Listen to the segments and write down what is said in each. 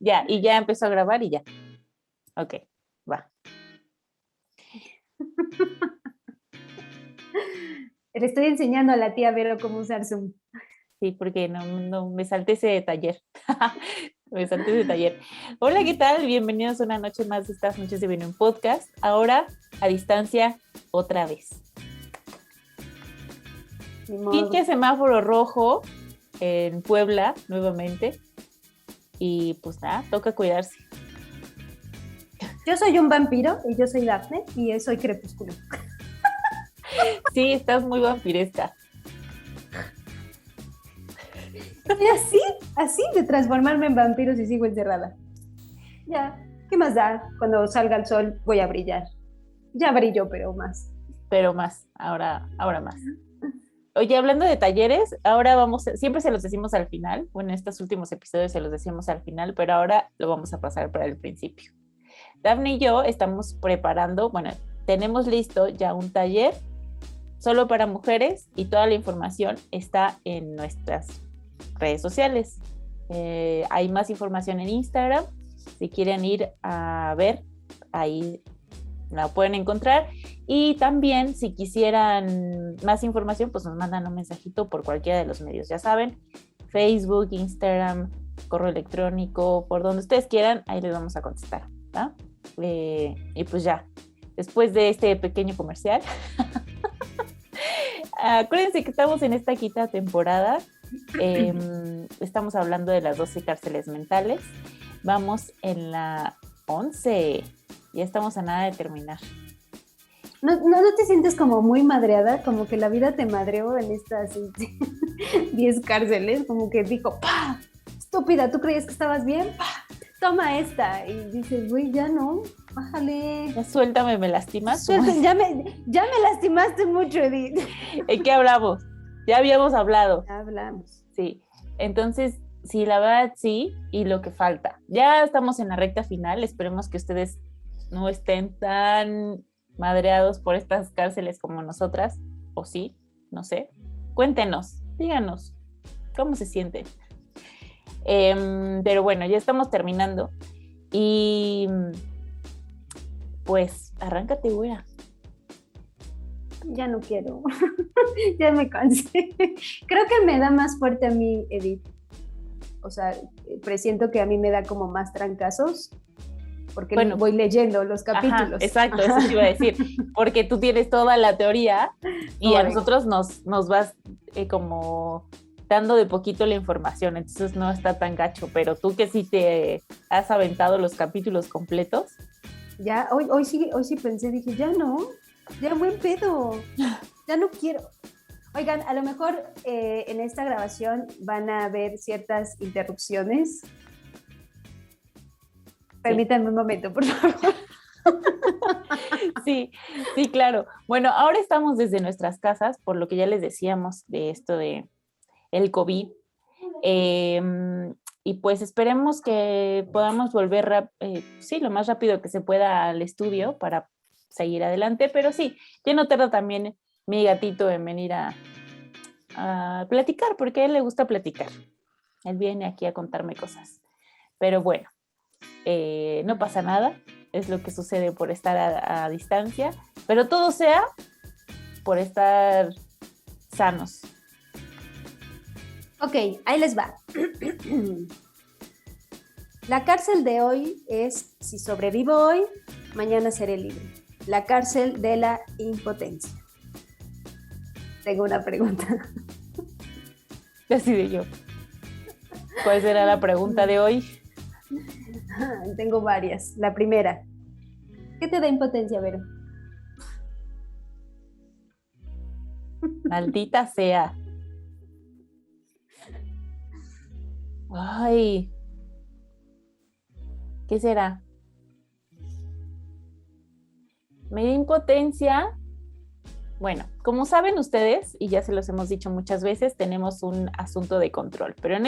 Ya, y ya empezó a grabar y ya. Ok, va. Le estoy enseñando a la tía Vero cómo usar Zoom. Sí, porque no me salté ese taller. Me salté ese taller. Hola, ¿qué tal? Bienvenidos a una noche más de estas noches de Vino en Podcast. Ahora a distancia otra vez. Pinche semáforo rojo en Puebla nuevamente. Y pues nada, toca cuidarse. Yo soy un vampiro y yo soy Dafne y soy Crepúsculo. Sí, estás muy vampiresca. Y así de transformarme en vampiro si sigo encerrada. Ya, ¿qué más da? Cuando salga el sol voy a brillar. Ya brillo, pero más. Pero más, ahora más. Oye, hablando de talleres, ahora siempre se los decimos al final, bueno, en estos últimos episodios se los decimos al final, pero ahora lo vamos a pasar para el principio. Dafne y yo estamos preparando, bueno, tenemos listo ya un taller solo para mujeres y toda la información está en nuestras redes sociales. Hay más información en Instagram, si quieren ir a ver, ahí la pueden encontrar. Y también si quisieran más información, pues nos mandan un mensajito por cualquiera de los medios, ya saben, Facebook, Instagram, correo electrónico, por donde ustedes quieran, ahí les vamos a contestar, ¿no? Y pues ya, después de este pequeño comercial, acuérdense que estamos en esta quinta temporada, estamos hablando de las 12 cárceles mentales, vamos en la 11, ya estamos a nada de terminar. ¿No te sientes como muy madreada? Como que la vida te madreó en estas 10 cárceles, como que dijo, ¡pah! Estúpida, ¿tú creías que estabas bien? ¡Pah! Toma esta. Y dices, güey, ya no, bájale. Ya suéltame, me lastimas. Ya me lastimaste mucho, Edith. ¿En qué hablamos? Ya habíamos hablado. Ya hablamos. Sí, entonces, sí, la verdad sí, y lo que falta. Ya estamos en la recta final, esperemos que ustedes no estén tan madreados por estas cárceles como nosotras, o sí, no sé. Cuéntenos, díganos, ¿cómo se sienten? Pero bueno, ya estamos terminando. Y pues, arráncate, güera. Ya no quiero. Ya me cansé. Creo que me da más fuerte a mí, Edith. O sea, presiento que a mí me da como más trancazos porque bueno, voy leyendo los capítulos. Ajá, exacto, eso te iba a decir, porque tú tienes toda la teoría y a nosotros nos vas como dando de poquito la información, entonces no está tan gacho, pero tú que sí te has aventado los capítulos completos. Ya, hoy sí pensé, dije, ya buen pedo, ya no quiero. Oigan, a lo mejor en esta grabación van a haber ciertas interrupciones. Permítanme un momento, por favor. Sí, claro. Bueno, ahora estamos desde nuestras casas, por lo que ya les decíamos de esto de el COVID. Y pues esperemos que podamos volver, lo más rápido que se pueda al estudio para seguir adelante, pero sí, ya no tarda también mi gatito en venir a platicar, porque a él le gusta platicar. Él viene aquí a contarme cosas. Pero bueno, no pasa nada, es lo que sucede por estar a distancia, pero todo sea por estar sanos. Ok, ahí les va. La cárcel de hoy es, si sobrevivo hoy, mañana seré libre. La cárcel de la impotencia. Tengo una pregunta. Decidí yo. ¿Cuál será la pregunta de hoy? Tengo varias. La primera, ¿qué te da impotencia, Vero? Maldita sea. Ay, ¿qué será? Me da impotencia. Bueno, como saben ustedes, y ya se los hemos dicho muchas veces, tenemos un asunto de control, pero en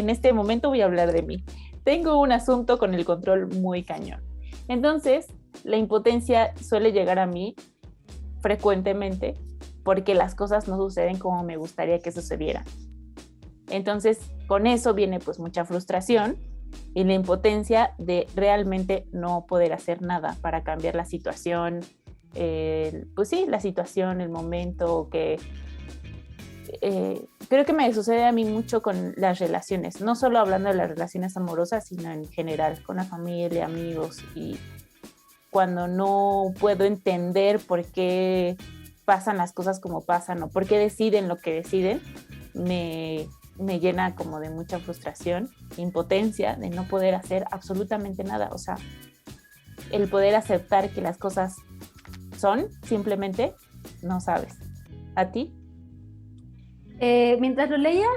este momento voy a hablar de mí. Tengo un asunto con el control muy cañón. Entonces, la impotencia suele llegar a mí frecuentemente porque las cosas no suceden como me gustaría que sucedieran. Entonces, con eso viene pues mucha frustración y la impotencia de realmente no poder hacer nada para cambiar la situación, pues sí, la situación, el momento, que creo que me sucede a mí mucho con las relaciones, no solo hablando de las relaciones amorosas, sino en general, con la familia, amigos, y cuando no puedo entender por qué pasan las cosas como pasan o por qué deciden lo que deciden, me llena como de mucha frustración, impotencia de no poder hacer absolutamente nada. O sea, el poder aceptar que las cosas son, simplemente no sabes. ¿A ti? Mientras lo leía,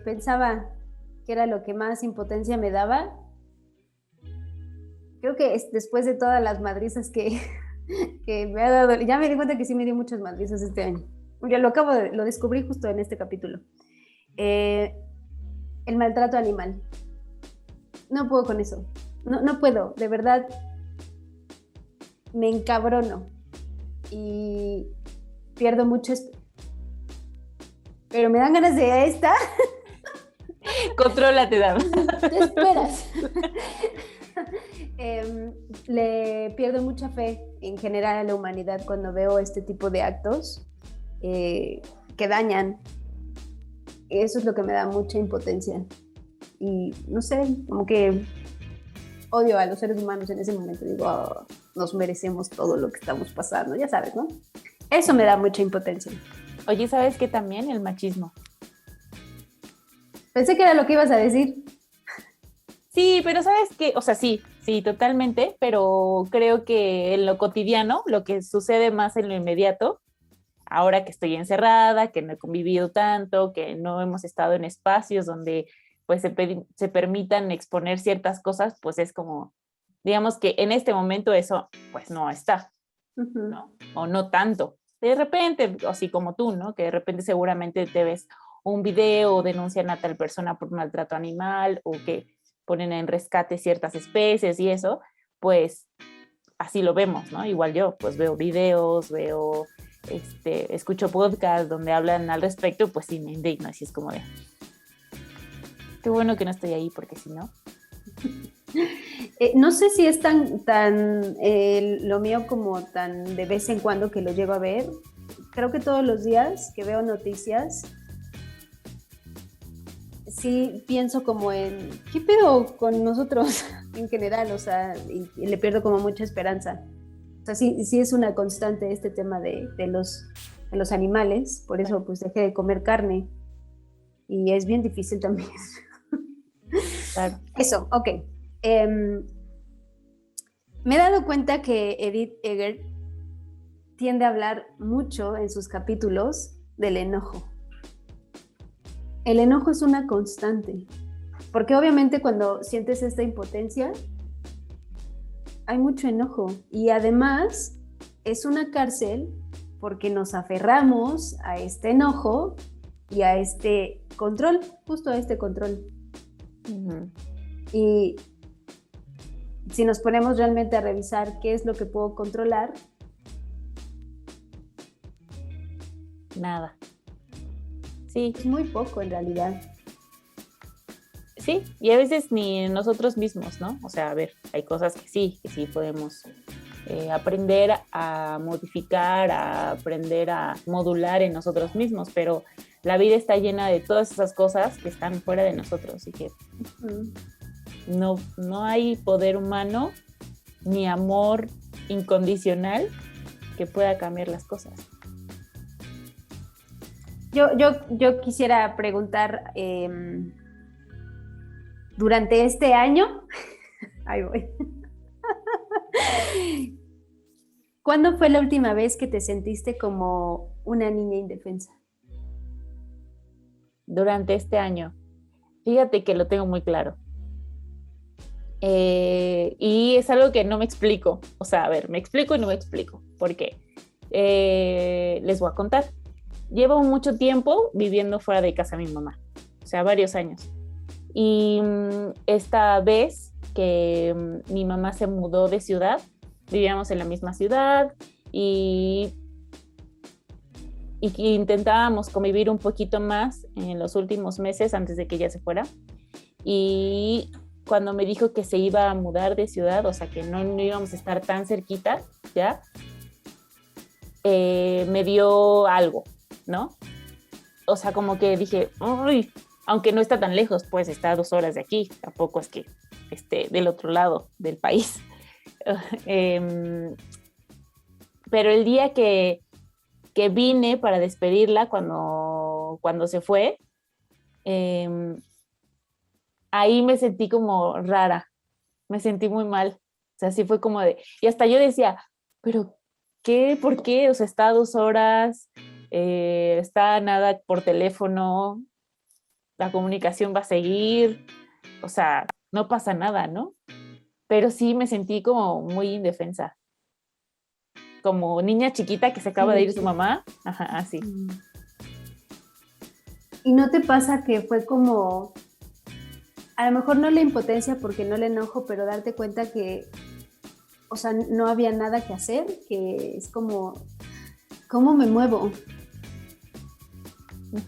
pensaba que era lo que más impotencia me daba. Creo que después de todas las madrizas que me ha dado, ya me di cuenta que sí me dio muchas madrizas este año. Ya lo descubrí justo en este capítulo. El maltrato animal. No puedo con eso. No puedo, de verdad. Me encabrono y pierdo mucho. Pero me dan ganas de esta. Contrólate, Dam. Te esperas. Le pierdo mucha fe en general a la humanidad cuando veo este tipo de actos que dañan. Eso es lo que me da mucha impotencia. Y no sé, como que odio a los seres humanos en ese momento. Digo, oh, nos merecemos todo lo que estamos pasando, ya sabes, ¿no? Eso me da mucha impotencia. Oye, ¿sabes qué también? El machismo. Pensé que era lo que ibas a decir. Sí, pero ¿sabes qué? O sea, sí, totalmente, pero creo que en lo cotidiano, lo que sucede más en lo inmediato, ahora que estoy encerrada, que no he convivido tanto, que no hemos estado en espacios donde pues se permitan exponer ciertas cosas, pues es como, digamos que en este momento eso pues no está, ¿no? O no tanto. De repente, así como tú, ¿no? Que de repente seguramente te ves un video o denuncian a tal persona por maltrato animal o que ponen en rescate ciertas especies y eso, pues así lo vemos, ¿no? Igual yo, pues veo videos, escucho podcasts donde hablan al respecto, pues sí me indigno, así es como de, qué bueno que no estoy ahí, porque si no... No sé si es tan lo mío como tan de vez en cuando que lo llego a ver. Creo que todos los días que veo noticias, sí pienso como en, ¿qué pedo con nosotros en general? O sea, y le pierdo como mucha esperanza. O sea, sí es una constante este tema de los animales, por eso pues dejé de comer carne y es bien difícil también. Claro. Eso, ok. Me he dado cuenta que Edith Eger tiende a hablar mucho en sus capítulos del enojo. El enojo es una constante, porque obviamente cuando sientes esta impotencia, hay mucho enojo y además es una cárcel porque nos aferramos a este enojo y a este control, justo a este control. Uh-huh. Y si nos ponemos realmente a revisar qué es lo que puedo controlar, nada. Sí. Es muy poco en realidad. Sí, y a veces ni nosotros mismos, ¿no? O sea, a ver, hay cosas que sí podemos aprender a modificar, a aprender a modular en nosotros mismos, pero la vida está llena de todas esas cosas que están fuera de nosotros y que no hay poder humano ni amor incondicional que pueda cambiar las cosas. Yo quisiera preguntar, durante este año, ahí voy. ¿Cuándo fue la última vez que te sentiste como una niña indefensa? Durante este año. Fíjate que lo tengo muy claro. Y es algo que no me explico. O sea, a ver, me explico y no me explico. ¿Por qué? Les voy a contar. Llevo mucho tiempo viviendo fuera de casa de mi mamá. O sea, varios años. Y esta vez que mi mamá se mudó de ciudad, vivíamos en la misma ciudad y intentábamos convivir un poquito más en los últimos meses antes de que ella se fuera. Y cuando me dijo que se iba a mudar de ciudad, o sea, que no íbamos a estar tan cerquita, ¿ya? Me dio algo, ¿no? O sea, como que dije, uy, aunque no está tan lejos, pues está a 2 horas de aquí, tampoco es que esté del otro lado del país. Pero el día que vine para despedirla cuando se fue, ahí me sentí como rara, me sentí muy mal. O sea, sí fue como de, y hasta yo decía, pero ¿qué? ¿Por qué? O sea, está a 2 horas, está nada por teléfono, la comunicación va a seguir, o sea, no pasa nada, ¿no? Pero sí me sentí como muy indefensa, como niña chiquita que se acaba de ir su mamá, ajá, así. ¿Y no te pasa que fue como, a lo mejor no la impotencia porque no el enojo, pero darte cuenta que, o sea, no había nada que hacer, que es como, ¿cómo me muevo?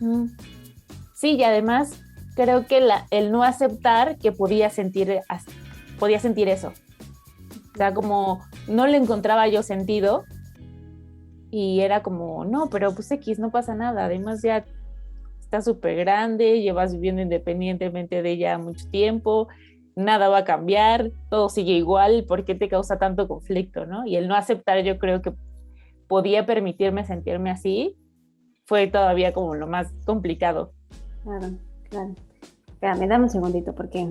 Uh-huh. Sí, y además creo que el no aceptar que podía sentir eso. O sea, como no le encontraba yo sentido y era como, no, pero pues X, no pasa nada. Además ya está súper grande, llevas viviendo independientemente de ella mucho tiempo, nada va a cambiar, todo sigue igual, ¿por qué te causa tanto conflicto, no? Y el no aceptar, yo creo que podía permitirme sentirme así, fue todavía como lo más complicado. Claro, claro. Espérame, dame un segundito porque...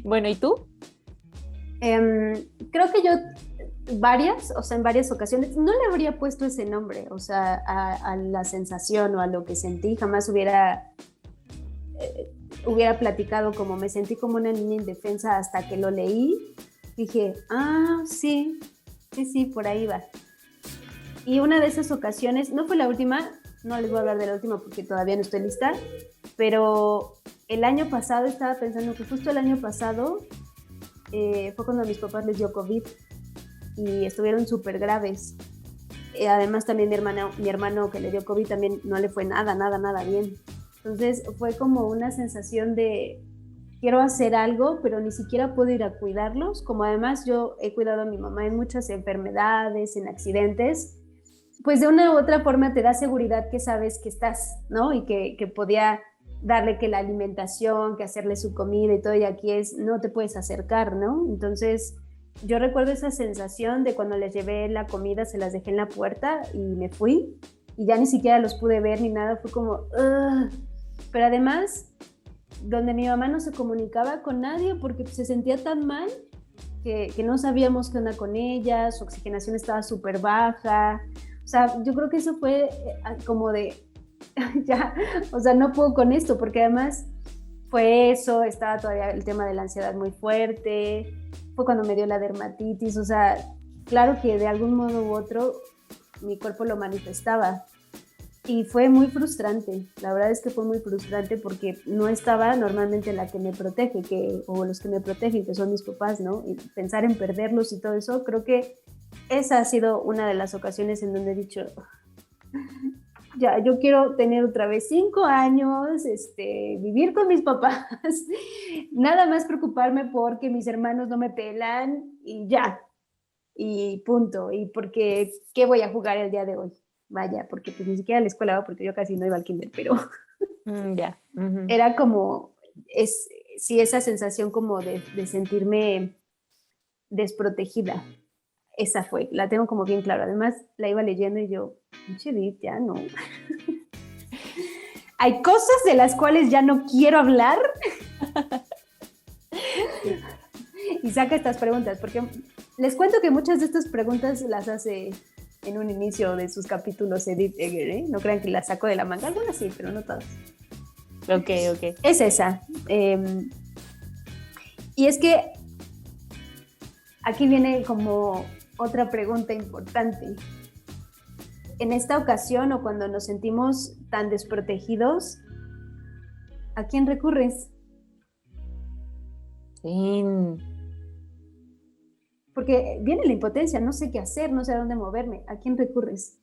Bueno, ¿y tú? Creo que yo o sea, en varias ocasiones, no le habría puesto ese nombre, o sea, a la sensación o a lo que sentí, jamás hubiera platicado como me sentí como una niña indefensa hasta que lo leí, dije, sí, por ahí va. Y una de esas ocasiones, no fue la última, no les voy a hablar de la última porque todavía no estoy lista, pero el año pasado estaba pensando que justo el año pasado fue cuando a mis papás les dio COVID y estuvieron súper graves. Además también mi hermano que le dio COVID también no le fue nada bien. Entonces fue como una sensación de quiero hacer algo, pero ni siquiera puedo ir a cuidarlos. Como además yo he cuidado a mi mamá en muchas enfermedades, en accidentes, pues de una u otra forma te da seguridad que sabes que estás, ¿no? Y que podía darle que la alimentación, que hacerle su comida y todo, y aquí no te puedes acercar, ¿no? Entonces yo recuerdo esa sensación de cuando les llevé la comida, se las dejé en la puerta y me fui, y ya ni siquiera los pude ver ni nada, fue como, ugh. Pero además, donde mi mamá no se comunicaba con nadie porque se sentía tan mal que no sabíamos qué onda con ella, su oxigenación estaba súper baja, o sea, yo creo que eso fue como de, ya, o sea, no puedo con esto, porque además fue eso, estaba todavía el tema de la ansiedad muy fuerte, fue cuando me dio la dermatitis, o sea, claro que de algún modo u otro mi cuerpo lo manifestaba y fue muy frustrante, la verdad es que fue muy frustrante porque no estaba normalmente la que me protege, o los que me protegen, que son mis papás, ¿no? Y pensar en perderlos y todo eso, creo que esa ha sido una de las ocasiones en donde he dicho, ya, yo quiero tener otra vez 5 años, vivir con mis papás, nada más preocuparme porque mis hermanos no me pelan y ya, y punto. Y porque, ¿qué voy a jugar el día de hoy? Vaya, porque pues ni siquiera a la escuela, porque yo casi no iba al kinder, pero Ya. Uh-huh. era como, sí, esa sensación como de sentirme desprotegida. Esa fue, la tengo como bien claro. Además, la iba leyendo y yo, Edith, ya no. Hay cosas de las cuales ya no quiero hablar. Y saca estas preguntas, porque les cuento que muchas de estas preguntas las hace en un inicio de sus capítulos Edith Eger, ¿eh? No crean que las saco de la manga, algunas sí, pero no todas. Ok. Es esa. Y es que aquí viene como otra pregunta importante. En esta ocasión o cuando nos sentimos tan desprotegidos, ¿a quién recurres? Fin. Porque viene la impotencia, no sé qué hacer, no sé a dónde moverme. ¿A quién recurres?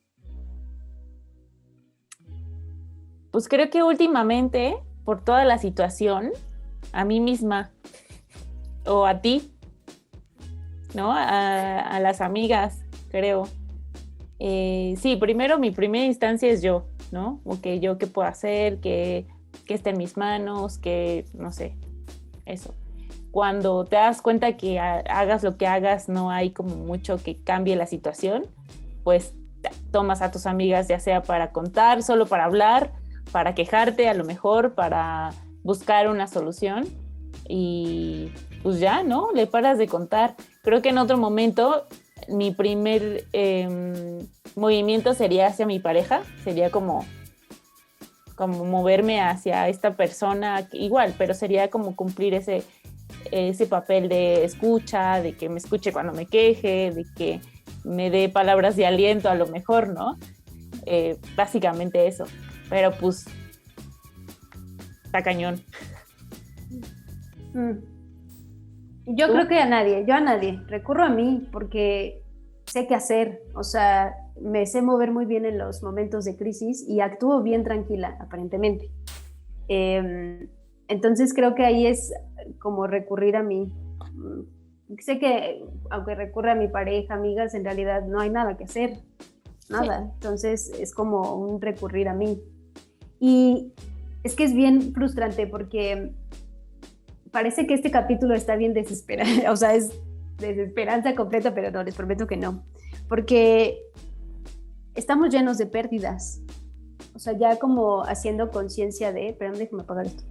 Pues creo que últimamente, por toda la situación, a mí misma o a ti, ¿no? A las amigas, creo. Sí, primero mi primera instancia es yo, ¿no? O que yo qué puedo hacer, que esté en mis manos, que no sé, eso. Cuando te das cuenta que hagas lo que hagas, no hay como mucho que cambie la situación, pues tomas a tus amigas ya sea para contar, solo para hablar, para quejarte a lo mejor, para buscar una solución y pues ya, ¿no? Le paras de contar. Creo que en otro momento mi primer movimiento sería hacia mi pareja, sería como moverme hacia esta persona igual, pero sería como cumplir ese papel de escucha, de que me escuche cuando me queje, de que me dé palabras de aliento a lo mejor, ¿no? Básicamente eso, pero pues está cañón. Yo ¿Tú? creo que a nadie, recurro a mí porque sé qué hacer, o sea, me sé mover muy bien en los momentos de crisis y actúo bien tranquila, aparentemente. Entonces creo que ahí es como recurrir a mí. Sé que aunque recurra a mi pareja, amigas, en realidad no hay nada que hacer, Sí. nada. Entonces es como un recurrir a mí. Y es que es bien frustrante porque parece que este capítulo está bien desesperado, o sea, es desesperanza completa, pero no, les prometo que no, porque estamos llenos de pérdidas, o sea, ya como haciendo conciencia de, perdón, déjame apagar esto.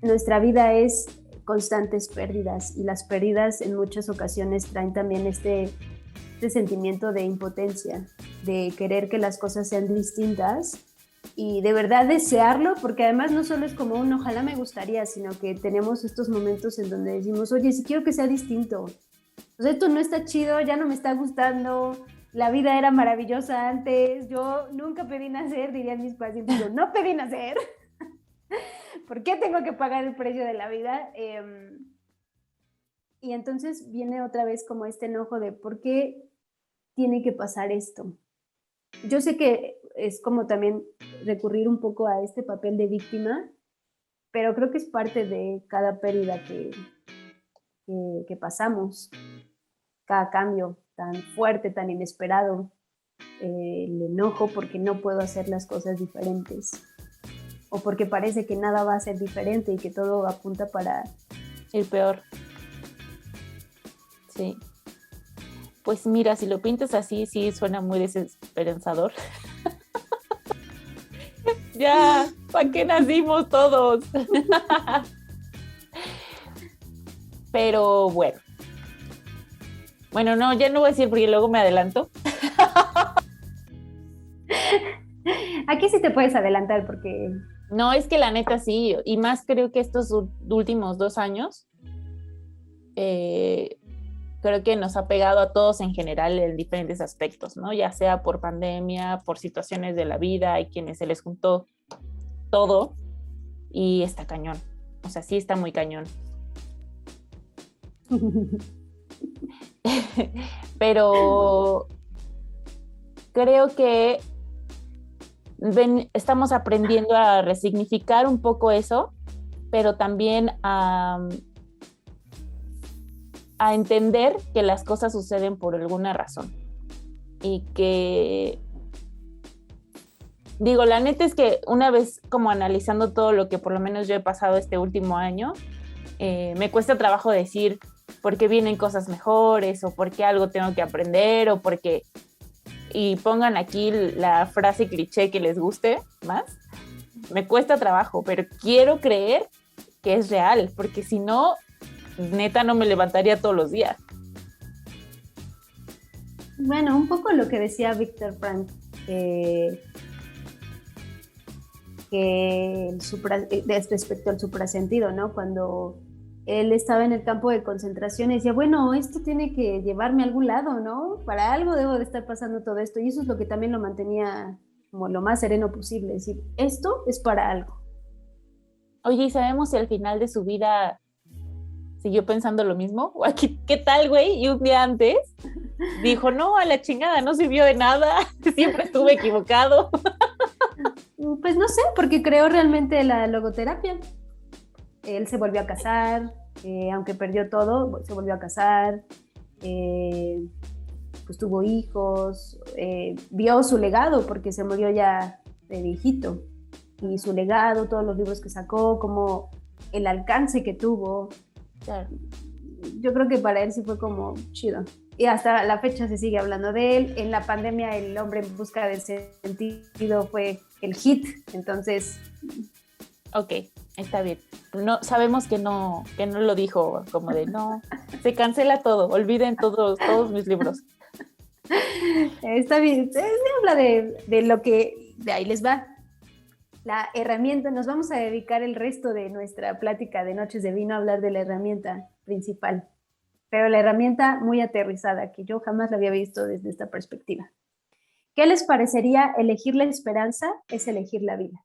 Nuestra vida es constantes pérdidas y las pérdidas en muchas ocasiones traen también este sentimiento de impotencia, de querer que las cosas sean distintas y de verdad desearlo, porque además no solo es como un ojalá me gustaría, sino que tenemos estos momentos en donde decimos, oye, si quiero que sea distinto, o sea, esto no está chido, ya no me está gustando, la vida era maravillosa antes, yo nunca pedí nacer, dirían mis pacientes, yo no pedí nacer, ¿por qué tengo que pagar el precio de la vida? Y entonces viene otra vez como este enojo de por qué tiene que pasar esto. Yo sé que es como también recurrir un poco a este papel de víctima, pero creo que es parte de cada pérdida que pasamos, cada cambio tan fuerte, tan inesperado, el enojo porque no puedo hacer las cosas diferentes o porque parece que nada va a ser diferente y que todo apunta para El peor. Sí. Pues mira, si lo pintas así, sí suena muy desesperanzador. Ya, ¿para qué nacimos todos? Pero bueno. Bueno, no, ya no voy a decir porque luego me adelanto. Aquí sí te puedes adelantar porque No, es que la neta sí, y más creo que estos últimos 2 años, creo que nos ha pegado a todos en general en diferentes aspectos, ¿no? Ya sea por pandemia, por situaciones de la vida, hay quienes se les juntó todo y está cañón. O sea, sí está muy cañón. Pero creo que estamos aprendiendo a resignificar un poco eso, pero también a entender que las cosas suceden por alguna razón y que, digo, la neta es que una vez como analizando todo lo que por lo menos yo he pasado este último año, me cuesta trabajo decir por qué vienen cosas mejores o por qué algo tengo que aprender o por qué, y pongan aquí la frase cliché que les guste más, me cuesta trabajo, pero quiero creer que es real, porque si no, neta no me levantaría todos los días. bueno, un poco lo que decía Víctor Frank, respecto al suprasentido, ¿no? Cuando él estaba en el campo de concentración y decía, bueno, esto tiene que llevarme a algún lado, ¿no? Para algo debo de estar pasando todo esto. Y eso es lo que también lo mantenía como lo más sereno posible, es decir, esto es para algo. Oye, ¿y sabemos si al final de su vida siguió pensando lo mismo? ¿O aquí, qué tal, güey? Y un día antes dijo, no, a la chingada, no sirvió de nada, siempre estuve equivocado. Pues no sé, porque creo realmente la logoterapia. Él se volvió a casar, aunque perdió todo, se volvió a casar, pues tuvo hijos, vio su legado porque se murió ya de viejito, y su legado, todos los libros que sacó, como el alcance que tuvo, Claro. yo creo que para él sí fue como chido. Y hasta la fecha se sigue hablando de él. En la pandemia El hombre en busca del sentido fue el hit, entonces... Ok, está bien. No, sabemos que no lo dijo como de no, se cancela todo, olviden todos mis libros. Está bien, se habla de lo que, de ahí les va. La herramienta, nos vamos a dedicar el resto de nuestra plática de Noches de Vino a hablar de la herramienta principal, pero la herramienta muy aterrizada, que yo jamás la había visto desde esta perspectiva. ¿Qué les parecería elegir la esperanza es elegir la vida?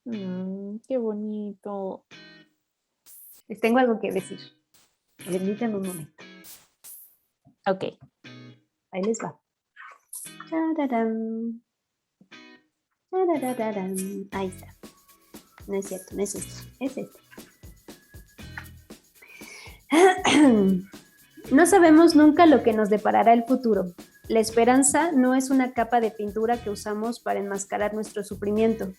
Qué bonito. Les tengo algo que decir. Permítanme un momento. Ok. Ahí les va. ¡Tararán! ¡Tarararán! Ahí está. No es cierto, no es esto, es esto. No sabemos nunca lo que nos deparará el futuro. La esperanza no es una capa de pintura que usamos para enmascarar nuestro sufrimiento.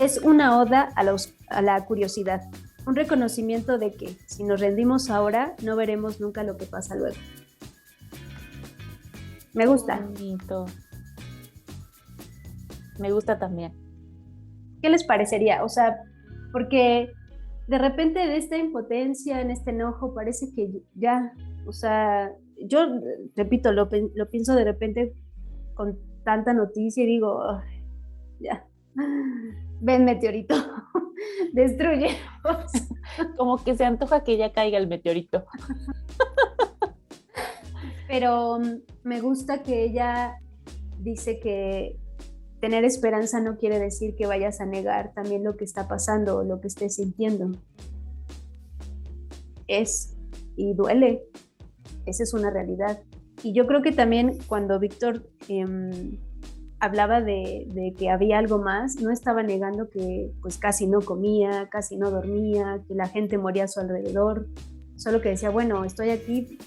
Es una oda a la curiosidad, un reconocimiento de que, si nos rendimos ahora, no veremos nunca lo que pasa luego. Me gusta. Bonito. Me gusta también. ¿Qué les parecería? O sea, porque de repente de esta impotencia, en este enojo, parece que ya, o sea, yo repito, lo pienso de repente con tanta noticia y digo, oh, ya, ven meteorito, destruye. Como que se antoja que ya caiga el meteorito. Pero me gusta que ella dice que tener esperanza no quiere decir que vayas a negar también lo que está pasando o lo que estés sintiendo. Es y duele. Esa es una realidad. Y yo creo que también cuando Víctor hablaba de que había algo más, no estaba negando que pues casi no comía, casi no dormía, que la gente moría a su alrededor, solo que decía, bueno, estoy aquí,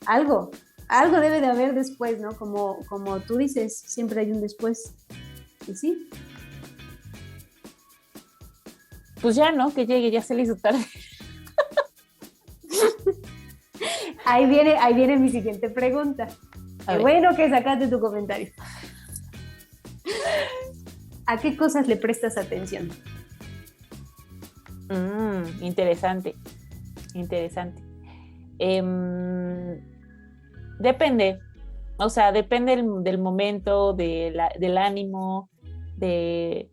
algo debe de haber después, ¿no? Como tú dices, siempre hay un después. Y sí. Pues ya, ¿no? Que llegue, ya se le hizo tarde. Ahí viene mi siguiente pregunta. Qué bueno que sacaste tu comentario. ¿A qué cosas le prestas atención? Interesante. Depende. O sea, depende del momento, del ánimo, de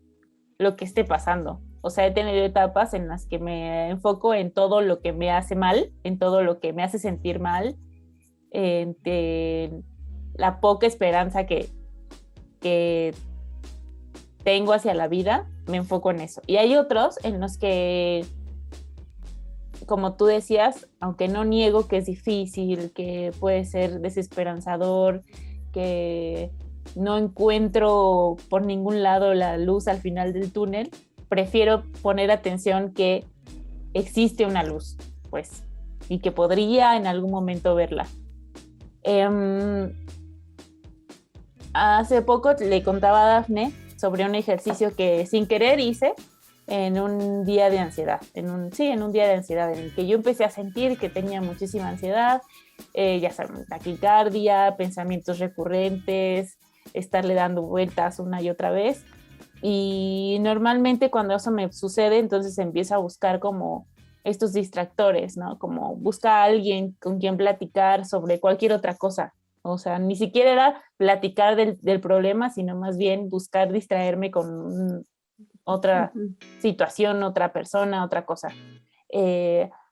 lo que esté pasando. O sea, he tenido etapas en las que me enfoco en todo lo que me hace mal, en todo lo que me hace sentir mal, en la poca esperanza que tengo hacia la vida, me enfoco en eso. Y hay otros en los que, como tú decías, aunque no niego que es difícil, que puede ser desesperanzador, que no encuentro por ningún lado la luz al final del túnel, prefiero poner atención que existe una luz, pues, y que podría en algún momento verla. Hace poco le contaba a Dafne sobre un ejercicio que sin querer hice en un día de ansiedad, en un día de ansiedad en el que yo empecé a sentir que tenía muchísima ansiedad, ya saben, taquicardia, pensamientos recurrentes, estarle dando vueltas una y otra vez. Y normalmente cuando eso me sucede, entonces empiezo a buscar como estos distractores, ¿no? Como busca a alguien con quien platicar sobre cualquier otra cosa. O sea, ni siquiera era platicar del problema, sino más bien buscar distraerme con otra situación, otra persona, otra cosa.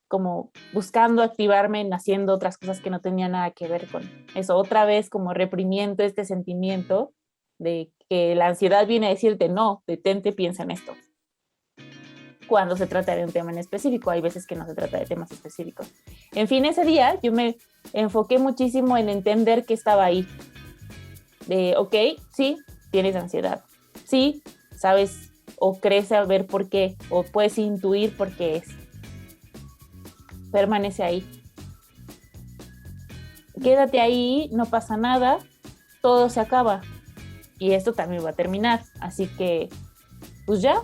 Como buscando activarme en haciendo otras cosas que no tenían nada que ver con eso. Otra vez como reprimiendo este sentimiento de que la ansiedad viene a decirte, no, detente, piensa en esto. cuando se trata de un tema en específico. Hay veces que no se trata de temas específicos. En fin, ese día yo me enfoqué muchísimo en entender que estaba ahí. De, ok, sí, tienes ansiedad. Sí, sabes o crees saber por qué, o puedes intuir por qué es. Permanece ahí. Quédate ahí, no pasa nada, todo se acaba. Y esto también va a terminar. Así que, pues ya,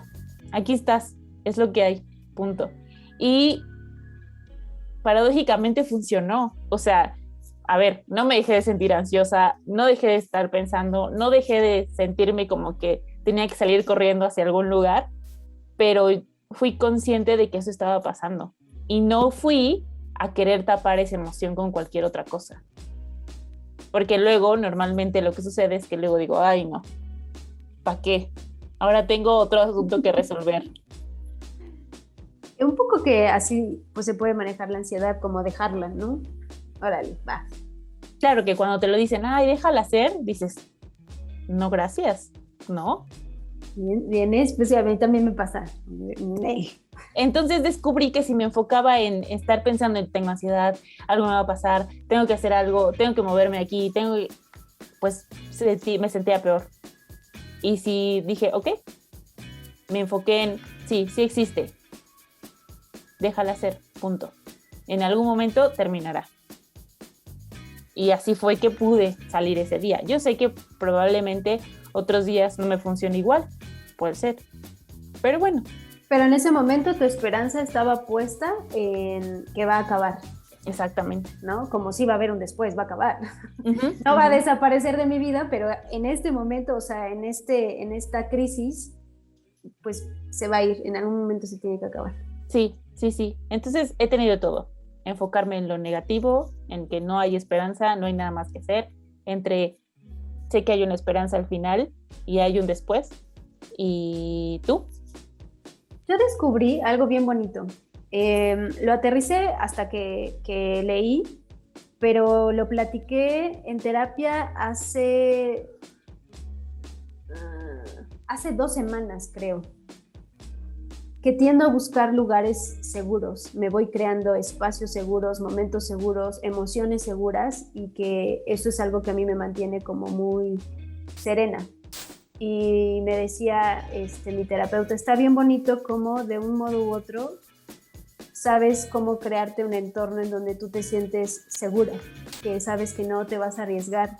aquí estás, es lo que hay, punto. Y paradójicamente funcionó. O sea, a ver, no me dejé de sentir ansiosa, no dejé de estar pensando, no dejé de sentirme como que tenía que salir corriendo hacia algún lugar, pero fui consciente de que eso estaba pasando. Y no fui a querer tapar esa emoción con cualquier otra cosa. Porque luego, normalmente lo que sucede es que luego digo, ay no, ¿para qué? Ahora tengo otro asunto que resolver. Un poco que así pues se puede manejar la ansiedad, como dejarla, ¿no? Órale, va. Claro que cuando te lo dicen, ay, déjala hacer, dices, no, gracias, ¿no? Bien, pues a mí también me pasa. Entonces descubrí que si me enfocaba en estar pensando en tengo ansiedad, algo me va a pasar, tengo que hacer algo, tengo que moverme aquí, pues me sentía peor. Y si dije, ok, me enfoqué en, sí existe, déjala hacer, punto. En algún momento terminará. Y así fue que pude salir ese día. Yo sé que probablemente otros días no me funcione igual, puede ser, pero bueno. Pero en ese momento tu esperanza estaba puesta en que va a acabar. Exactamente. ¿No? Como si va a haber un después, va a acabar. Uh-huh, no va a desaparecer de mi vida, pero en este momento, o sea, en esta crisis, pues se va a ir, en algún momento se tiene que acabar. Sí. Entonces he tenido todo. Enfocarme en lo negativo, en que no hay esperanza, no hay nada más que hacer, sé que hay una esperanza al final y hay un después. ¿Y tú? Yo descubrí algo bien bonito. Lo aterricé hasta que leí, pero lo platiqué en terapia hace 2 semanas, creo. Que tiendo a buscar lugares seguros, me voy creando espacios seguros, momentos seguros, emociones seguras, y que eso es algo que a mí me mantiene como muy serena. Y me decía mi terapeuta, está bien bonito como de un modo u otro sabes cómo crearte un entorno en donde tú te sientes segura, que sabes que no te vas a arriesgar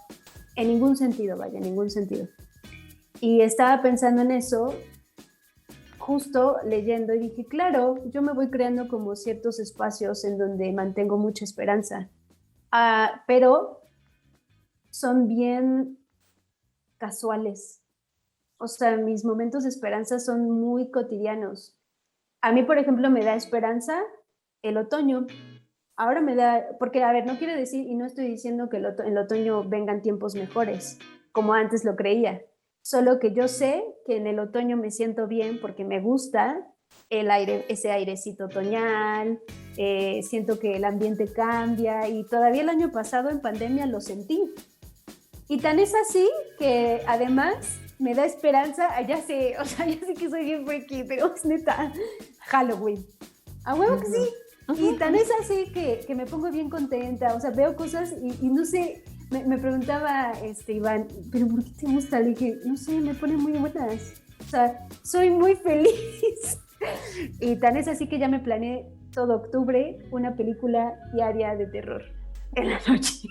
en ningún sentido, en ningún sentido. Y estaba pensando en eso justo leyendo y dije, claro, yo me voy creando como ciertos espacios en donde mantengo mucha esperanza, pero son bien casuales. O sea, mis momentos de esperanza son muy cotidianos. A mí, por ejemplo, me da esperanza el otoño. Ahora me da, porque, a ver, no quiere decir, y no estoy diciendo que el otoño vengan tiempos mejores, como antes lo creía. Solo que yo sé que en el otoño me siento bien porque me gusta el aire, ese airecito otoñal, siento que el ambiente cambia, y todavía el año pasado en pandemia lo sentí. Y tan es así que además me da esperanza, ya sé que soy bien freaky, pero es neta, Halloween. A huevo que sí. Y tan es así que me pongo bien contenta, o sea, veo cosas y no sé, me preguntaba Iván, ¿pero por qué te gusta? Le dije, no sé, me pone muy buenas, o sea, soy muy feliz. Y tan es así que ya me planeé todo octubre una película diaria de terror en la noche.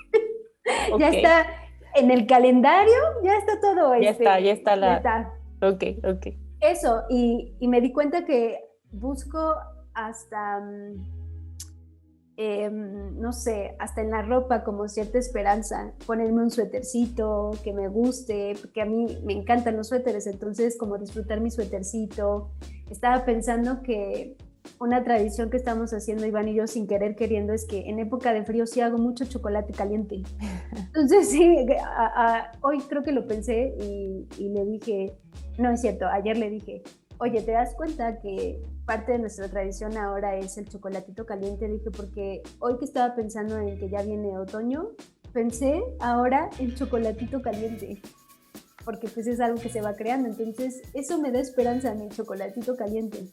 Okay. Ya está en el calendario, ya está todo. Ya está. Ok. Eso, y me di cuenta que busco hasta, no sé, hasta en la ropa como cierta esperanza, ponerme un suétercito que me guste, porque a mí me encantan los suéteres, entonces como disfrutar mi suétercito. Estaba pensando que una tradición que estamos haciendo Iván y yo sin querer queriendo es que en época de frío sí hago mucho chocolate caliente. Entonces sí, hoy creo que lo pensé y le dije, no es cierto, ayer le dije, oye, ¿te das cuenta que parte de nuestra tradición ahora es el chocolatito caliente? Dije, porque hoy que estaba pensando en que ya viene otoño, pensé ahora en chocolatito caliente, porque pues es algo que se va creando, entonces eso me da esperanza en el chocolatito caliente.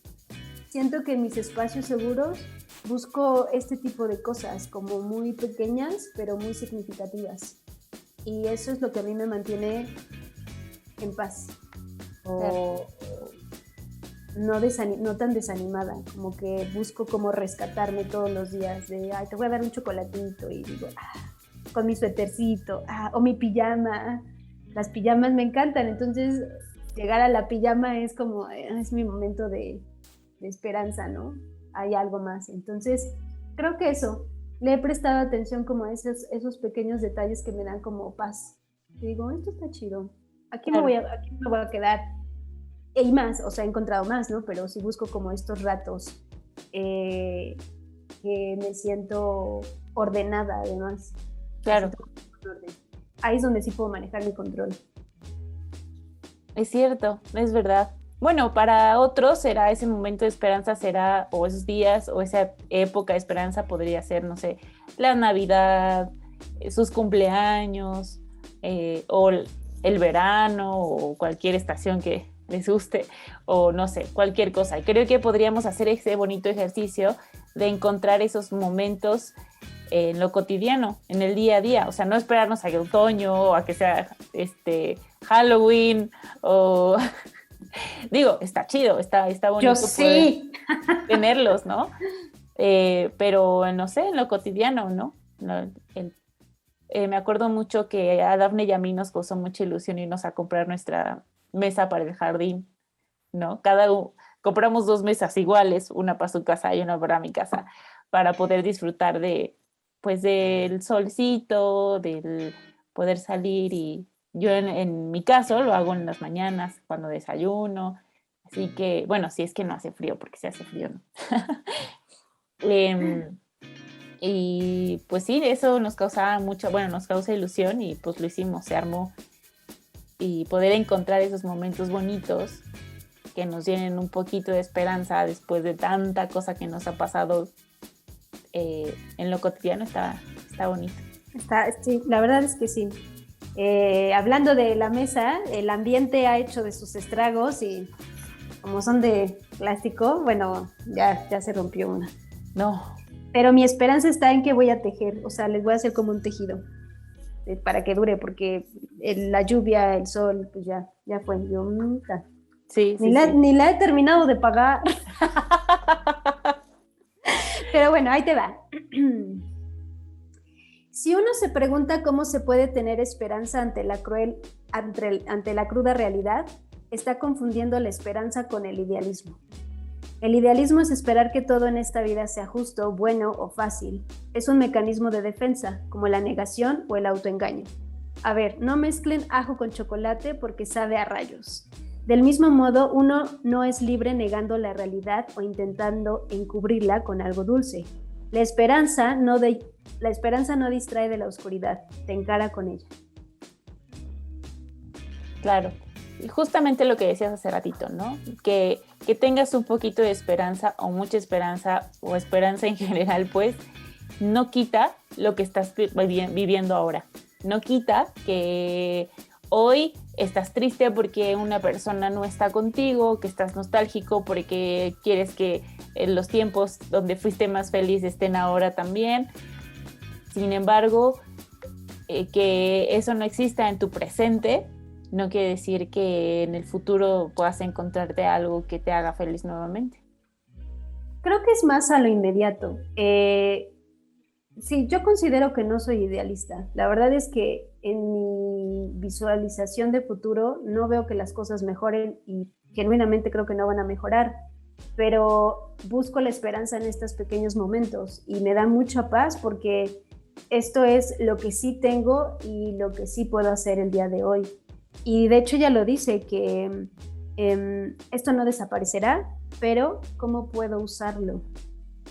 siento que en mis espacios seguros busco este tipo de cosas, como muy pequeñas, pero muy significativas. Y eso es lo que a mí me mantiene en paz. O no tan desanimada, como que busco como rescatarme todos los días de, ay, te voy a dar un chocolatito y digo, con mi suétercito, o mi pijama. Las pijamas me encantan, entonces llegar a la pijama es como, es mi momento de esperanza, ¿no? Hay algo más. Entonces, creo que eso, le he prestado atención como a esos pequeños detalles que me dan como paz. Y digo, esto está chido, aquí me voy a quedar. Y más, o sea, he encontrado más, ¿no? Pero sí busco como estos ratos que me siento ordenada, además. Claro. Ahí es donde sí puedo manejar mi control. Es cierto, es verdad. Bueno, para otros será ese momento de esperanza, será, o esos días, o esa época de esperanza podría ser, no sé, la Navidad, sus cumpleaños, o el verano, o cualquier estación que les guste, o no sé, cualquier cosa. Y creo que podríamos hacer ese bonito ejercicio de encontrar esos momentos en lo cotidiano, en el día a día. O sea, no esperarnos a que otoño o a que sea Halloween o... Digo, está chido, está bonito. Yo sí. Poder tenerlos, ¿no? Pero no sé, en lo cotidiano, ¿no? Me acuerdo mucho que a Dafne y a mí nos causó mucha ilusión irnos a comprar nuestra mesa para el jardín, ¿no? Compramos 2 mesas iguales, una para su casa y una para mi casa, para poder disfrutar pues del solcito, del poder salir. Y yo en mi caso lo hago en las mañanas cuando desayuno, así que, bueno, si es que no hace frío, porque si hace frío, ¿no? Y pues sí, eso nos causaba nos causa ilusión y pues lo hicimos, se armó. Y poder encontrar esos momentos bonitos que nos llenen un poquito de esperanza después de tanta cosa que nos ha pasado en lo cotidiano está bonito. Sí, la verdad es que sí. Hablando de la mesa, el ambiente ha hecho de sus estragos y como son de plástico, bueno, ya se rompió una. No. Pero mi esperanza está en que voy a tejer, o sea, les voy a hacer como un tejido para que dure, porque la lluvia, el sol, pues ya fue. Yo, sí, ni la he terminado de pagar. Pero bueno, ahí te va. Si uno se pregunta cómo se puede tener esperanza ante la cruda realidad, está confundiendo la esperanza con el idealismo. El idealismo es esperar que todo en esta vida sea justo, bueno o fácil. Es un mecanismo de defensa, como la negación o el autoengaño. A ver, no mezclen ajo con chocolate porque sabe a rayos. Del mismo modo, uno no es libre negando la realidad o intentando encubrirla con algo dulce. La esperanza no distrae de la oscuridad, te encara con ella. Claro, y justamente lo que decías hace ratito, ¿no? Que tengas un poquito de esperanza o mucha esperanza o esperanza en general, pues no quita lo que estás viviendo ahora. No quita que hoy estás triste porque una persona no está contigo, que estás nostálgico porque quieres que los tiempos donde fuiste más feliz estén ahora también. Sin embargo, que eso no exista en tu presente no quiere decir que en el futuro puedas encontrarte algo que te haga feliz nuevamente. Creo que es más a lo inmediato. Sí, yo considero que no soy idealista. La verdad es que en mi visualización de futuro no veo que las cosas mejoren y genuinamente creo que no van a mejorar, pero busco la esperanza en estos pequeños momentos y me da mucha paz porque esto es lo que sí tengo y lo que sí puedo hacer el día de hoy. Y de hecho ella lo dice, que esto no desaparecerá, pero ¿cómo puedo usarlo?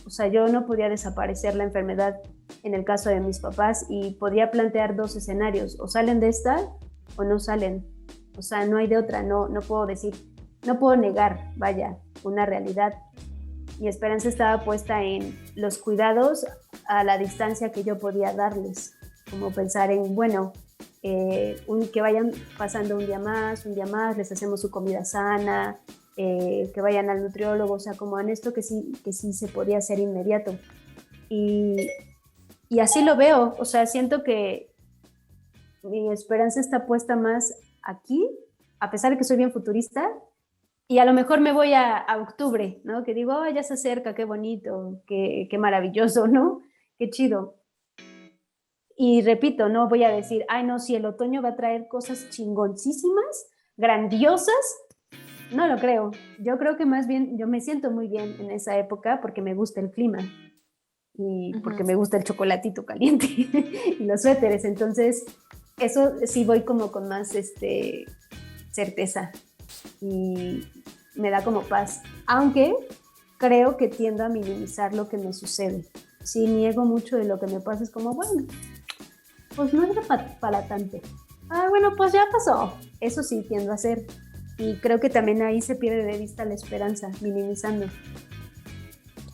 O sea, yo no podía desaparecer la enfermedad en el caso de mis papás y podía plantear 2 escenarios, o salen de esta o no salen. O sea, no hay de otra, no puedo decir, no puedo negar, vaya, una realidad. Mi esperanza estaba puesta en los cuidados a la distancia que yo podía darles, como pensar en, bueno, que vayan pasando un día más, les hacemos su comida sana, que vayan al nutriólogo, o sea, como en esto que sí se podía hacer inmediato. Y así lo veo, o sea, siento que mi esperanza está puesta más aquí, a pesar de que soy bien futurista, y a lo mejor me voy a octubre, ¿no? Que digo, oh, ya se acerca, qué bonito, qué maravilloso, ¿no? Qué chido. Y repito, no voy a decir, ay, no, si el otoño va a traer cosas chingoncísimas, grandiosas, no lo creo. Yo creo que más bien yo me siento muy bien en esa época porque me gusta el clima y porque me gusta el chocolatito caliente y los suéteres. Entonces, eso sí voy como con más certeza y me da como paz. Aunque creo que tiendo a minimizar lo que me sucede. Si niego mucho de lo que me pasa, es como, bueno, pues no era para tanto. Ah, bueno, pues ya pasó. Eso sí tiendo a hacer. Y creo que también ahí se pierde de vista la esperanza, minimizando.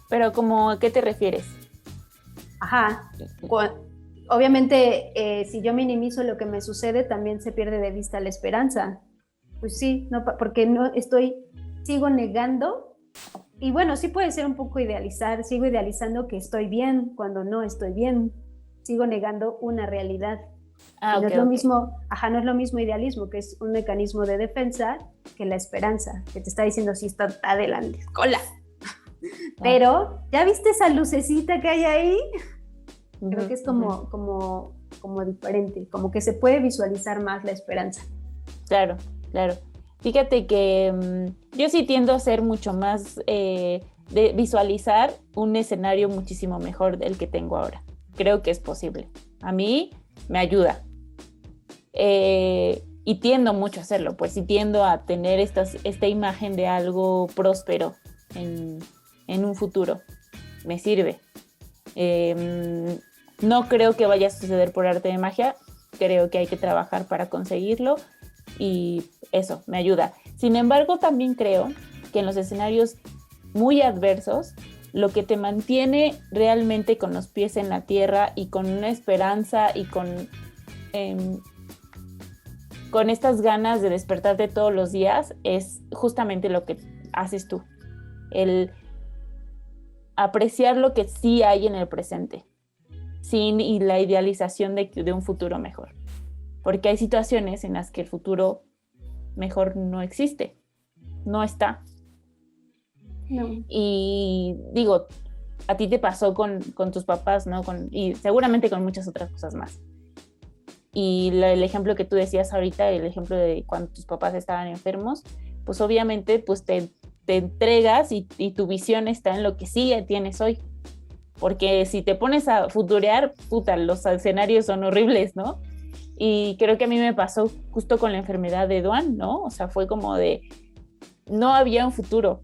Pero como, ¿a qué te refieres? Ajá. Obviamente, si yo minimizo lo que me sucede, también se pierde de vista la esperanza. Pues sí, no, porque no sigo negando. Y bueno, sí puede ser un poco idealizar, sigo idealizando que estoy bien cuando no estoy bien. Sigo negando una realidad. Ah, Y no ok, es lo ok. mismo, no es lo mismo idealismo, que es un mecanismo de defensa, que la esperanza, que te está diciendo si está adelante, cola. Ah, Pero, ¿ya viste esa lucecita que hay ahí? Creo que es ujú. como diferente, como que se puede visualizar más la esperanza. Claro, claro. Fíjate que yo sí tiendo a ser mucho más de visualizar un escenario muchísimo mejor del que tengo ahora. Creo que es posible. A mí me ayuda. Y tiendo mucho a hacerlo, pues sí tiendo a tener esta imagen de algo próspero en, en un futuro. Me sirve. No creo que vaya a suceder por arte de magia. Creo que hay que trabajar para conseguirlo y eso me ayuda. Sin embargo, también creo que en los escenarios muy adversos, lo que te mantiene realmente con los pies en la tierra y con una esperanza y eh, con estas ganas de despertarte todos los días es justamente lo que haces tú, el apreciar lo que sí hay en el presente, sin y la idealización de un futuro mejor. Porque hay situaciones en las que el futuro mejor no existe, no está. No. Y digo, a ti te pasó con tus papás, ¿no? Y seguramente con muchas otras cosas más. Y el ejemplo que tú decías ahorita, el ejemplo de cuando tus papás estaban enfermos, pues obviamente pues te entregas y tu visión está en lo que sí tienes hoy. Porque si te pones a futurear, puta, los escenarios son horribles, ¿no? Y creo que a mí me pasó justo con la enfermedad de Duan, ¿no? O sea, fue como de, no había un futuro,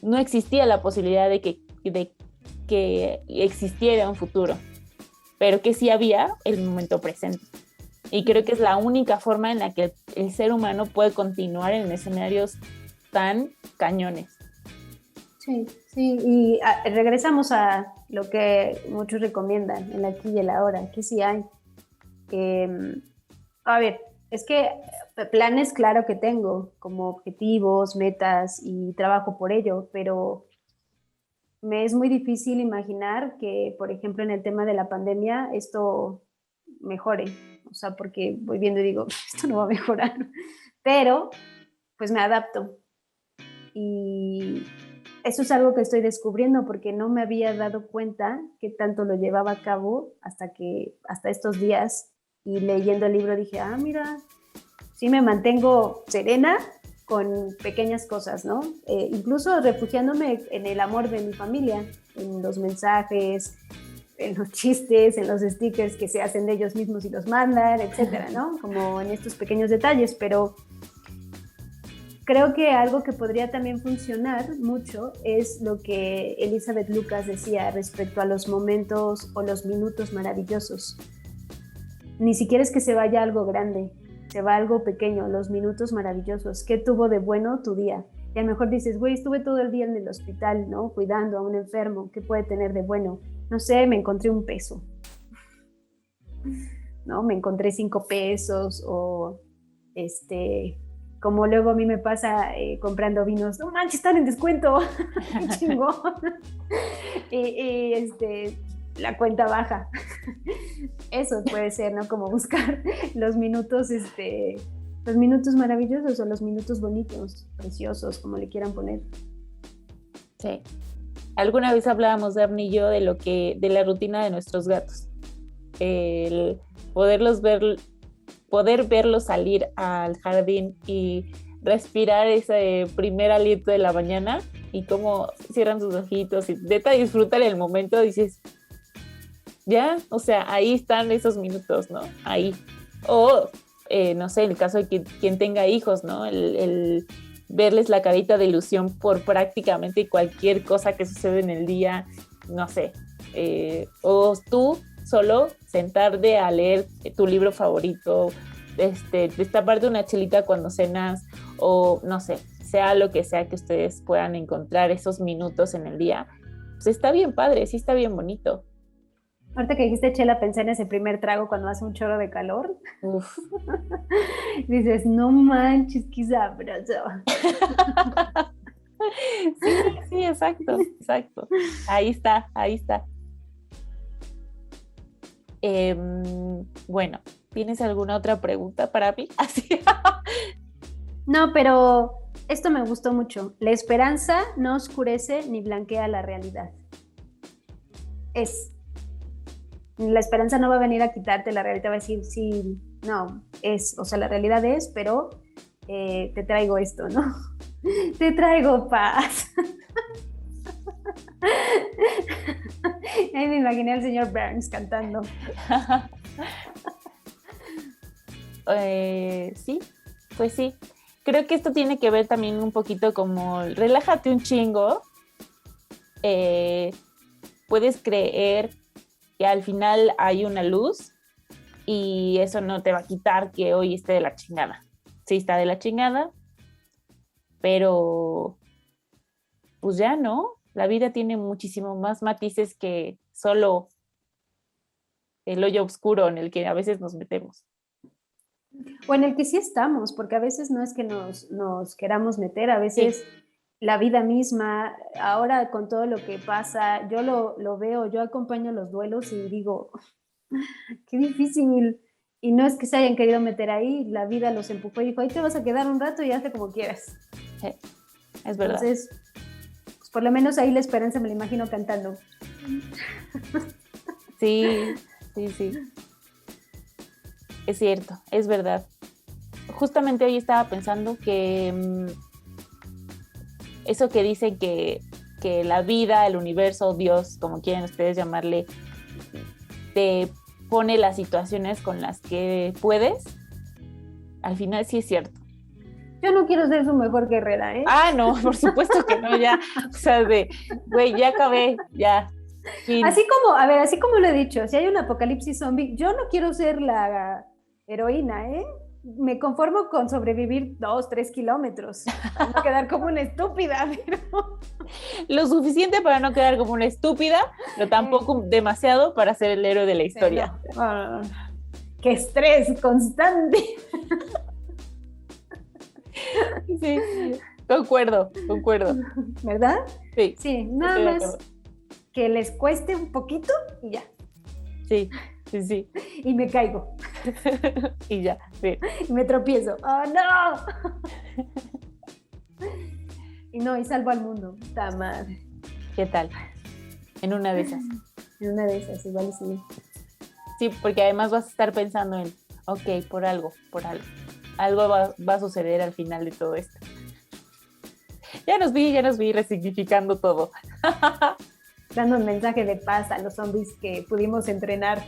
no existía la posibilidad de que existiera un futuro, pero que sí había el momento presente. Y creo que es la única forma en la que el ser humano puede continuar en escenarios tan cañones. Sí, sí, y regresamos a lo que muchos recomiendan, el aquí y el ahora, que sí hay. Eh, a ver, es que planes, claro que tengo, como objetivos, metas y trabajo por ello, pero me es muy difícil imaginar que, por ejemplo, en el tema de la pandemia, esto mejore. O sea, porque voy viendo y digo, esto no va a mejorar, pero pues me adapto. Y eso es algo que estoy descubriendo porque no me había dado cuenta que tanto lo llevaba a cabo hasta estos días, y leyendo el libro dije, ah, mira, sí me mantengo serena con pequeñas cosas, ¿no? Incluso refugiándome en el amor de mi familia, en los mensajes, en los chistes, en los stickers que se hacen de ellos mismos y los mandan, etcétera, ¿no? Como en estos pequeños detalles, pero creo que algo que podría también funcionar mucho es lo que Elizabeth Lucas decía respecto a los momentos o los minutos maravillosos. Ni siquiera es que se vaya algo grande, se va algo pequeño, los minutos maravillosos. ¿Qué tuvo de bueno tu día? Y a lo mejor dices, güey, estuve todo el día en el hospital, ¿no? Cuidando a un enfermo. ¿Qué puede tener de bueno? No sé, me encontré un peso, ¿no? Me encontré 5 pesos o como luego a mí me pasa comprando vinos, no manches, están en descuento, qué chingón. y la cuenta baja. Eso puede ser, ¿no? Como buscar los minutos maravillosos o los minutos bonitos, preciosos, como le quieran poner. Sí. Alguna vez hablábamos, Daphne y yo, de la rutina de nuestros gatos. El poder verlos salir al jardín y respirar ese primer aliento de la mañana y cómo cierran sus ojitos y neta disfrutar el momento, dices, ya, o sea, ahí están esos minutos, ¿no? Ahí. O, no sé, en el caso de quien tenga hijos, ¿no? El verles la carita de ilusión por prácticamente cualquier cosa que sucede en el día, no sé. O tú solo sentarte a leer tu libro favorito, destaparte una chelita cuando cenas, o no sé, sea lo que sea que ustedes puedan encontrar esos minutos en el día, pues está bien padre, sí está bien bonito. Ahorita que dijiste chela, pensé en ese primer trago cuando hace un chorro de calor. Uf. Dices, no manches, qué sabroso. Sí, exacto. Ahí está. Bueno, ¿tienes alguna otra pregunta para mí? Así. No, pero esto me gustó mucho. La esperanza no oscurece ni blanquea la realidad. La esperanza no va a venir a quitarte, la realidad va a decir, sí, no, o sea, la realidad es, pero te traigo esto, ¿no? Te traigo paz. Ahí me imaginé al señor Burns cantando. Sí, pues sí. Creo que esto tiene que ver también un poquito como relájate un chingo. Puedes creer que al final hay una luz y eso no te va a quitar que hoy esté de la chingada. Sí está de la chingada, pero pues ya no. La vida tiene muchísimo más matices que solo el hoyo oscuro en el que a veces nos metemos. O en el que sí estamos, porque a veces no es que nos queramos meter, a veces sí. La vida misma, ahora con todo lo que pasa, yo lo veo, yo acompaño los duelos y digo, qué difícil. Y no es que se hayan querido meter ahí, la vida los empujó y dijo, ahí te vas a quedar un rato y hazte como quieras. Sí, es verdad. Entonces, pues por lo menos ahí la esperanza me la imagino cantando. Sí. Es cierto, es verdad. Justamente hoy estaba pensando que eso que dicen que la vida, el universo, Dios, como quieran ustedes llamarle, te pone las situaciones con las que puedes, al final sí es cierto. Yo no quiero ser su mejor guerrera, ¿eh? Ah, no, por supuesto que no, ya, o sea, güey, ya acabé, ya. Fin. Así como lo he dicho, si hay un apocalipsis zombie, yo no quiero ser la heroína, ¿eh? Me conformo con sobrevivir 2-3 kilómetros, para no quedar como una estúpida, pero... Lo suficiente para no quedar como una estúpida, pero tampoco demasiado para ser el héroe de la historia. Sí, no. ¡Qué estrés constante! Sí, concuerdo. ¿Verdad? Sí. Sí, nada más que les cueste un poquito y ya. Sí. Y me caigo. Y ya, sí. Y me tropiezo. ¡Oh, no! Y salvo al mundo. ¡Ta madre! ¿Qué tal? En una de esas. En una de esas, igual sí. Sí, porque además vas a estar pensando en, ok, por algo. Algo va a suceder al final de todo esto. Ya nos vi resignificando todo. Dando un mensaje de paz a los zombies que pudimos entrenar.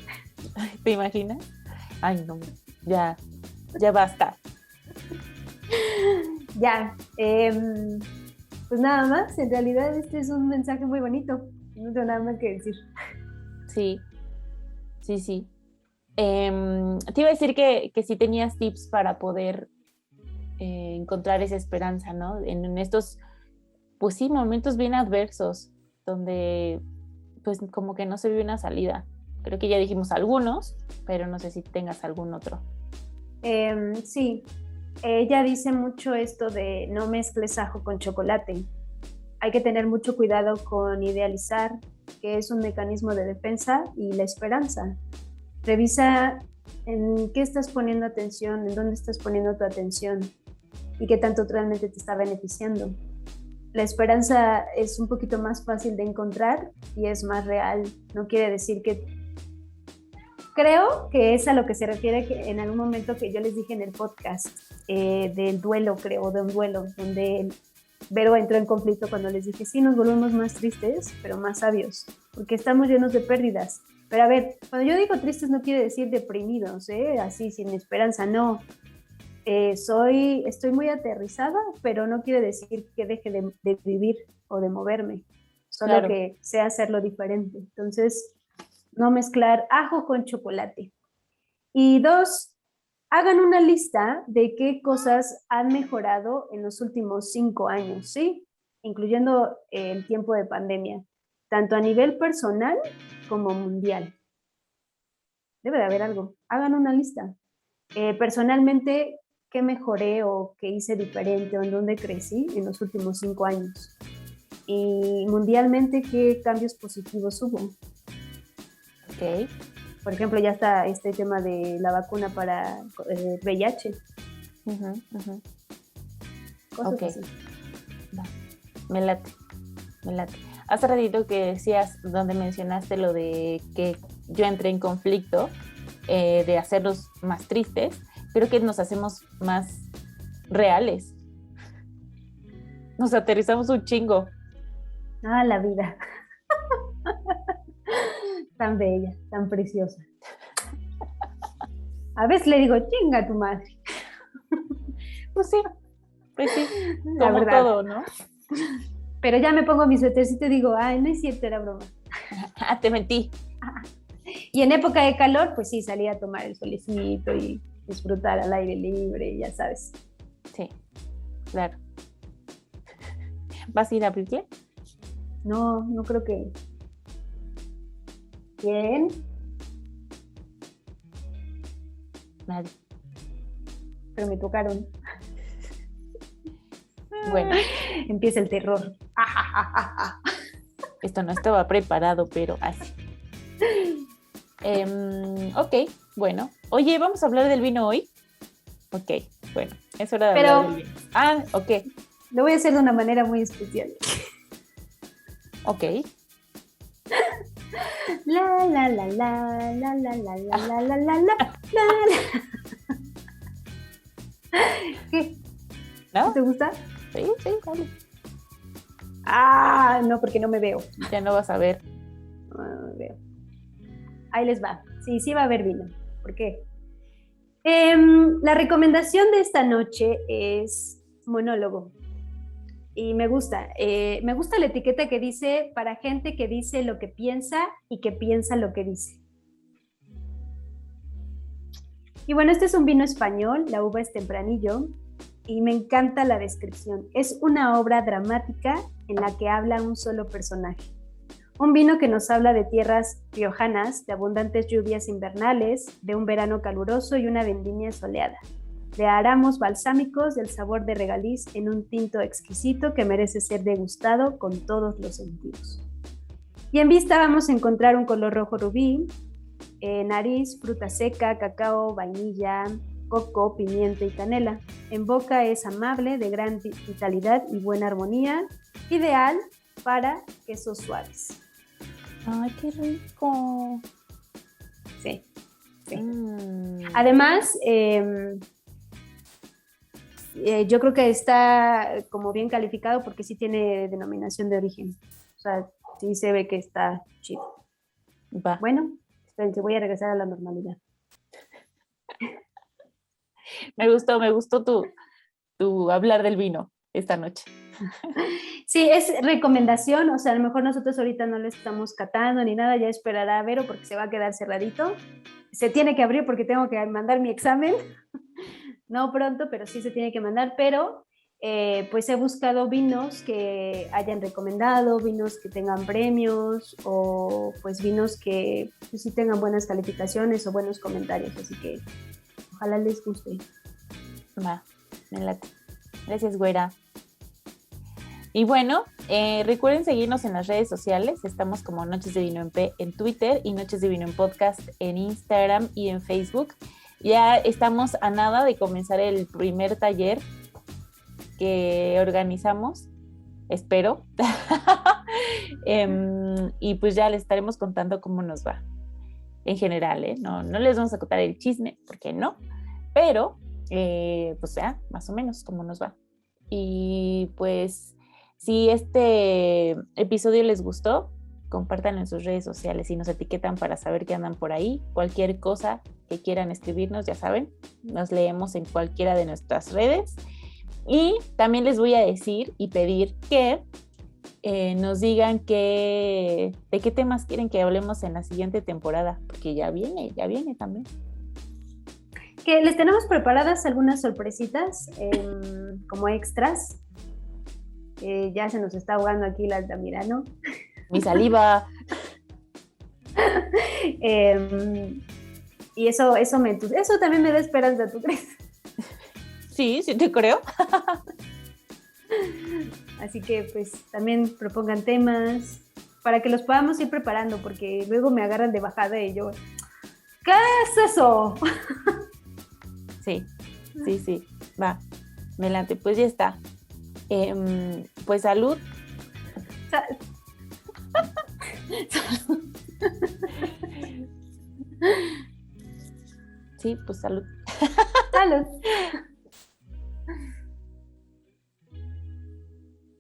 ¿Te imaginas? Ay, no, ya basta. Ya, pues nada más, en realidad este es un mensaje muy bonito, no tengo nada más que decir. Sí. Te iba a decir que sí tenías tips para poder encontrar esa esperanza, ¿no? En estos, pues sí, momentos bien adversos, donde pues como que no se ve una salida. Creo que ya dijimos algunos, pero no sé si tengas algún otro. Sí, ella dice mucho esto de no mezcles ajo con chocolate. Hay que tener mucho cuidado con idealizar, que es un mecanismo de defensa, y la esperanza. Revisa en qué estás poniendo atención, en dónde estás poniendo tu atención y qué tanto realmente te está beneficiando. La esperanza es un poquito más fácil de encontrar y es más real. No quiere decir que... Creo que es a lo que se refiere que en algún momento que yo les dije en el podcast del duelo, creo, de un duelo, donde Vero entró en conflicto cuando les dije, sí, nos volvemos más tristes, pero más sabios, porque estamos llenos de pérdidas. Pero a ver, cuando yo digo tristes no quiere decir deprimidos, así sin esperanza, no. Estoy muy aterrizada, pero no quiere decir que deje de vivir o de moverme, solo Claro. que sé hacerlo diferente. Entonces, no mezclar ajo con chocolate. Y 2, hagan una lista de qué cosas han mejorado en los últimos 5 años, ¿sí? Incluyendo el tiempo de pandemia, tanto a nivel personal como mundial. Debe de haber algo. Hagan una lista. Personalmente, ¿qué mejoré o qué hice diferente o en dónde crecí en los últimos 5 años? Y mundialmente, ¿qué cambios positivos hubo? Ok. Por ejemplo, ya está este tema de la vacuna para VIH. Cosas Ok. así. Va. Me late. Hace ratito que decías, donde mencionaste lo de que yo entré en conflicto, de hacerlos más tristes, creo que nos hacemos más reales. Nos aterrizamos un chingo. Ah, la vida. Tan bella, tan preciosa. A veces le digo, chinga tu madre. Pues sí, La como verdad. todo, ¿no? Pero ya me pongo mi suétercito y digo, ay, no es cierto, era broma. Ah, te mentí. Y en época de calor, pues sí, salía a tomar el solecito y disfrutar al aire libre, ya sabes. Sí, claro. ¿Vas a ir a abrirle? No, no creo que... ¿Quién? Nadie. Pero me tocaron. Bueno, Empieza el terror. esto no estaba preparado, pero así. Ok, bueno. Oye, ¿vamos a hablar del vino hoy? Ok, bueno, es hora de hablar del vino. Ah, ok. Lo voy a hacer de una manera muy especial. Ok. La la la la la la la la la la la la. ¿Qué? ¿No? ¿Te gusta? Sí, dale. Ah, no, porque no me veo. Ya no vas a ver. No me veo. Ahí les va. Sí va a haber vino. ¿Por qué? La recomendación de esta noche es monólogo. Y me gusta la etiqueta que dice para gente que dice lo que piensa y que piensa lo que dice. Y bueno, este es un vino español, la uva es Tempranillo, y me encanta la descripción. Es una obra dramática en la que habla un solo personaje. Un vino que nos habla de tierras riojanas, de abundantes lluvias invernales, de un verano caluroso y una vendimia soleada, de aramos balsámicos, del sabor de regaliz en un tinto exquisito que merece ser degustado con todos los sentidos. Y en vista vamos a encontrar un color rojo rubí, nariz, fruta seca, cacao, vainilla, coco, pimienta y canela. En boca es amable, de gran vitalidad y buena armonía, ideal para quesos suaves. Ay, qué rico. Sí. Además, yo creo que está como bien calificado porque sí tiene denominación de origen. O sea, sí se ve que está chido. Va. Bueno, espérense, voy a regresar a la normalidad. Me gustó tu hablar del vino esta noche. Sí, es recomendación, o sea, a lo mejor nosotros ahorita no lo estamos catando ni nada, ya esperará a Vero porque se va a quedar cerradito. Se tiene que abrir porque tengo que mandar mi examen, no pronto, pero sí se tiene que mandar, pero pues he buscado vinos que hayan recomendado, vinos que tengan premios o pues vinos que pues, sí tengan buenas calificaciones o buenos comentarios, así que ojalá les guste. Va. Me late. Gracias, güera. Y bueno, recuerden seguirnos en las redes sociales. Estamos como Noches de Vino en P en Twitter y Noches de Vino en Podcast en Instagram y en Facebook. Ya estamos a nada de comenzar el primer taller que organizamos, espero. Y pues ya les estaremos contando cómo nos va en general, ¿eh? No les vamos a contar el chisme, porque no, pero pues ya, más o menos cómo nos va. Y pues si este episodio les gustó, compártanlo en sus redes sociales y nos etiquetan para saber que andan por ahí. Cualquier cosa que quieran escribirnos, ya saben, nos leemos en cualquiera de nuestras redes. Y también les voy a decir y pedir que nos digan de qué temas quieren que hablemos en la siguiente temporada, porque ya viene también. Que les tenemos preparadas algunas sorpresitas como extras. Ya se nos está ahogando aquí la Altamirano. Mi saliva. Y eso también me da esperanza, ¿tú crees? Sí te creo. Así que pues también propongan temas para que los podamos ir preparando, porque luego me agarran de bajada y yo, ¿qué es eso? Sí, va, me late, pues ya está. Pues salud. Sí, pues salud. Salud.